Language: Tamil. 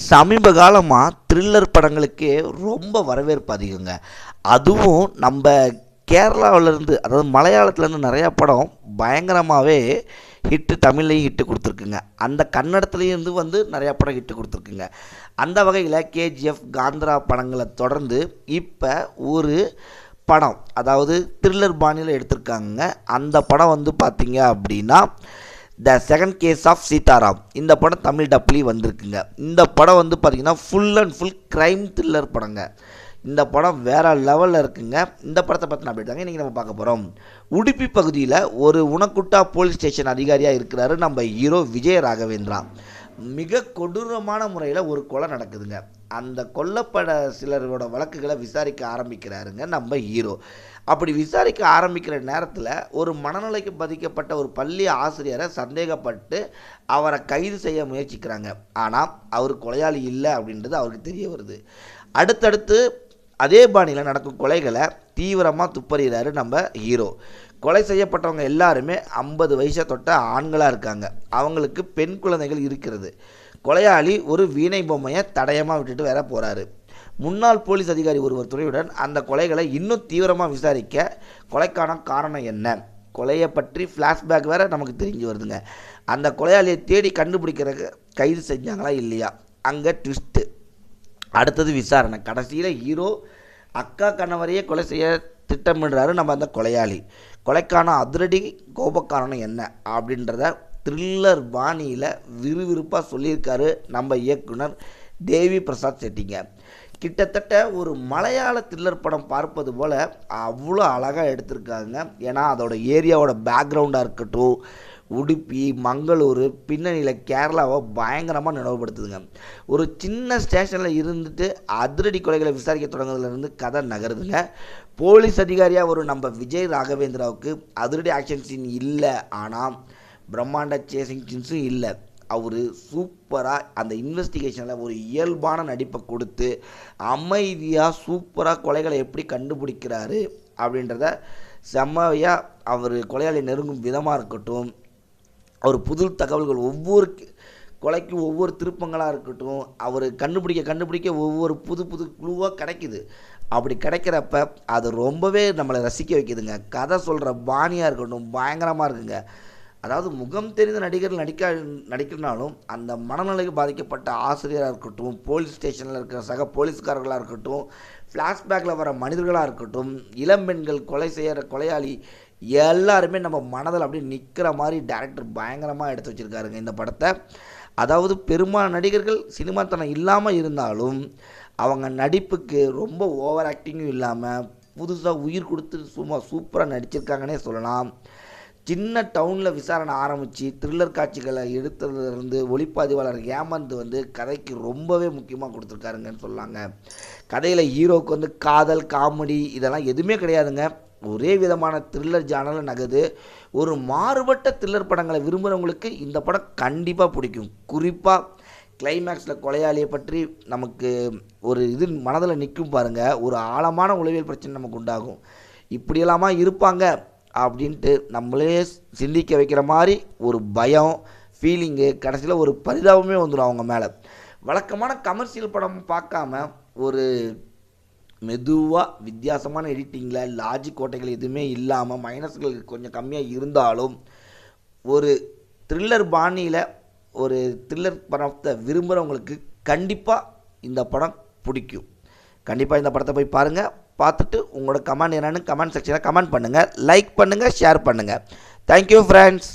சமீப காலமாக த்ரில்லர் படங்களுக்கே ரொம்ப வரவேற்பு அதிகங்க. அதுவும் நம்ம கேரளாவிலேருந்து, அதாவது மலையாளத்துலேருந்து நிறையா படம் பயங்கரமாகவே ஹிட்டு, தமிழ்லையும் ஹிட்டு கொடுத்துருக்குங்க. அந்த கன்னடத்துலேருந்து நிறையா படம் ஹிட்டு கொடுத்துருக்குங்க. அந்த வகையில் கேஜிஎஃப், காந்தரா படங்களை தொடர்ந்து இப்போ ஒரு படம், அதாவது த்ரில்லர் பாணியில் எடுத்திருக்காங்க. அந்த படம் பார்த்தீங்க அப்படின்னா the second case of Seetharam. இந்த படம் தமிழ் டப்லி வந்திருக்குங்க. இந்த படம் பார்த்திங்கன்னா full and full crime thriller படங்க. இந்த படம் வேறு லெவலில் இருக்குங்க. இந்த படத்தை பற்றி நான் தாங்க இன்றைக்கி நம்ம பார்க்க போகிறோம். உடுப்பி பகுதியில் ஒரு உணக்குட்டா போலீஸ் ஸ்டேஷன் அதிகாரியாக இருக்கிறாரு நம்ம ஹீரோ விஜய ராகவேந்திரா. மிக கொடூரமான முறையில் ஒரு கொலை நடக்குதுங்க. அந்த கொல்லப்பட சிலரோட வழக்குகளை விசாரிக்க ஆரம்பிக்கிறாருங்க நம்ம ஹீரோ. அப்படி விசாரிக்க ஆரம்பிக்கிற நேரத்தில் ஒரு மனநிலைக்கு பாதிக்கப்பட்ட ஒரு பள்ளி ஆசிரியரை சந்தேகப்பட்டு அவரை கைது செய்ய முயற்சிக்கிறாங்க. ஆனால் அவர் கொலையாளி இல்லை அப்படின்றது அவருக்கு தெரிய வருது. அடுத்தடுத்து அதே பாணியில் நடக்கும் கொலைகளை தீவிரமாக துப்பறிகிறாரு நம்ம ஹீரோ. கொலை செய்யப்பட்டவங்க எல்லாருமே 50 வயசை தொட்ட ஆண்களாக இருக்காங்க. அவங்களுக்கு பெண் குழந்தைகள் இருக்கிறது. கொலையாளி ஒரு வீணை பொம்மையை தடயமாக விட்டுட்டு வேற போகிறாரு. முன்னாள் போலீஸ் அதிகாரி ஒருவர் துணையுடன் அந்த கொலைகளை இன்னும் தீவிரமாக விசாரிக்க கொலைக்கான காரணம் என்ன, கொலையை பற்றி ஃப்ளாஷ்பேக் வேறு நமக்கு தெரிஞ்சு வருதுங்க. அந்த கொலையாளியை தேடி கண்டுபிடிக்கிறதுக்கு கைது செஞ்சாங்களா இல்லையா, அங்கே ட்விஸ்ட்டு. அடுத்தது விசாரணை. கடைசியில் ஹீரோ அக்கா கணவரையே கொலை செய்ய திட்டமிடுறாரு நம்ம அந்த கொலையாளி. கொலைக்கான அதிரடி கோபக்காரணம் என்ன அப்படின்றத த்ரில்லர் பாணியில் விறுவிறுப்பாக சொல்லியிருக்காரு நம்ம இயக்குனர் தேவி பிரசாத் செட்டிங்க. கிட்டத்தட்ட ஒரு மலையாள த்ரில்லர் படம் பார்ப்பது போல் அவ்வளோ அழகாக எடுத்திருக்காங்க. ஏன்னா அதோட ஏரியாவோட பேக்ரவுண்டாக இருக்கட்டும், உடுப்பி, மங்களூர், பின்னணியில் கேரளாவை பயங்கரமாக நினைவுபடுத்துதுங்க. ஒரு சின்ன ஸ்டேஷனில் இருந்துட்டு அதிரடி கொலைகளை விசாரிக்க தொடங்குறதுலேருந்து கதை நகருதுங்க. போலீஸ் அதிகாரியாக ஒரு நம்ம விஜய் ராகவேந்திராவுக்கு அதிரடி ஆக்ஷன் சீன் இல்லை, ஆனால் பிரம்மாண்ட சேசிங் சீன்ஸும் இல்லை. அவர் சூப்பராக அந்த இன்வெஸ்டிகேஷனில் ஒரு இயல்பான நடிப்பை கொடுத்து அமைதியாக சூப்பராக கொலைகளை எப்படி கண்டுபிடிக்கிறாரு அப்படின்றத செம்மையாக அவர் கொலையாளி நெருங்கும் விதமாக இருக்கட்டும், அவர் புது தகவல்கள், ஒவ்வொரு கொலைக்கும் ஒவ்வொரு திருப்பங்களாக இருக்கட்டும், அவர் கண்டுபிடிக்க ஒவ்வொரு புது புது க்ளூவாக கிடைக்குது. அப்படி கிடைக்கிறப்ப அது ரொம்பவே நம்மளை ரசிக்க வைக்குதுங்க. கதை சொல்கிற பாணியாக இருக்கட்டும் பயங்கரமாக இருக்குங்க. அதாவது முகம் தெரிந்த நடிகர்கள் நடிக்கிறனாலும் அந்த மனநிலைக்கு பாதிக்கப்பட்ட ஆசிரியராக இருக்கட்டும், போலீஸ் ஸ்டேஷனில் இருக்கிற சக போலீஸ்காரர்களாக இருக்கட்டும், ஃப்ளாஷ்பேக்கில் வர மனிதர்களாக இருக்கட்டும், இளம்பெண்கள் கொலை செய்கிற கொலையாளி, எல்லாருமே நம்ம மனதில் அப்படியே நிற்கிற மாதிரி டைரக்டர் பயங்கரமாக எடுத்து வச்சுருக்காருங்க இந்த படத்தை. அதாவது பெரும்பாலான நடிகர்கள் சினிமாத்தனம் இல்லாமல் இருந்தாலும் அவங்க நடிப்புக்கு ரொம்ப ஓவர் ஆக்டிங்கும் இல்லாமல் புதுசாக உயிர் கொடுத்து சும்மா சூப்பராக நடிச்சிருக்காங்கன்னே சொல்லலாம். சின்ன டவுனில் விசாரணை ஆரம்பித்து த்ரில்லர் காட்சிகளை எடுத்ததுலேருந்து ஒளிப்பதிவாளர் ஹேமந்த் கதைக்கு ரொம்பவே முக்கியமாக கொடுத்துருக்காருங்கன்னு சொல்லாங்க. கதையில் ஹீரோவுக்கு காதல், காமெடி இதெல்லாம் எதுவுமே கிடையாதுங்க. ஒரே விதமான த்ரில்லர் ஜானரில் நகது. ஒரு மாறுபட்ட த்ரில்லர் படங்களை விரும்புகிறவங்களுக்கு இந்த படம் கண்டிப்பாக பிடிக்கும். குறிப்பாக கிளைமேக்ஸில் கொலையாளியை பற்றி நமக்கு ஒரு மனதில் நிற்கும் பாருங்கள். ஒரு ஆழமான உளவியல் பிரச்சனை நமக்கு உண்டாகும். இப்படியெல்லாமா இருப்பாங்க அப்படின்ட்டு நம்மளே சிந்திக்க வைக்கிற மாதிரி ஒரு பயம், ஃபீலிங்கு, கடைசியில் ஒரு பரிதாபமே வந்துடும் அவங்க மேலே. வழக்கமான கமர்ஷியல் படம் பார்க்காம ஒரு மெதுவாக வித்தியாசமான எடிட்டிங்கில் லாஜிக் கோட்டைகள் எதுவுமே இல்லாமல் மைனஸ்கள் கொஞ்சம் கம்மியாக இருந்தாலும் ஒரு த்ரில்லர் பாணியில் ஒரு த்ரில்லர் படத்தை விரும்புகிறவங்களுக்கு கண்டிப்பாக இந்த படம் பிடிக்கும். கண்டிப்பாக இந்த படத்தை போய் பாருங்கள். பார்த்துட்டு உங்களோட கமெண்ட் என்னென்னு கமெண்ட் செக்ஷனில் கமெண்ட் பண்ணுங்கள், லைக் பண்ணுங்கள், ஷேர் பண்ணுங்கள். Thank you friends.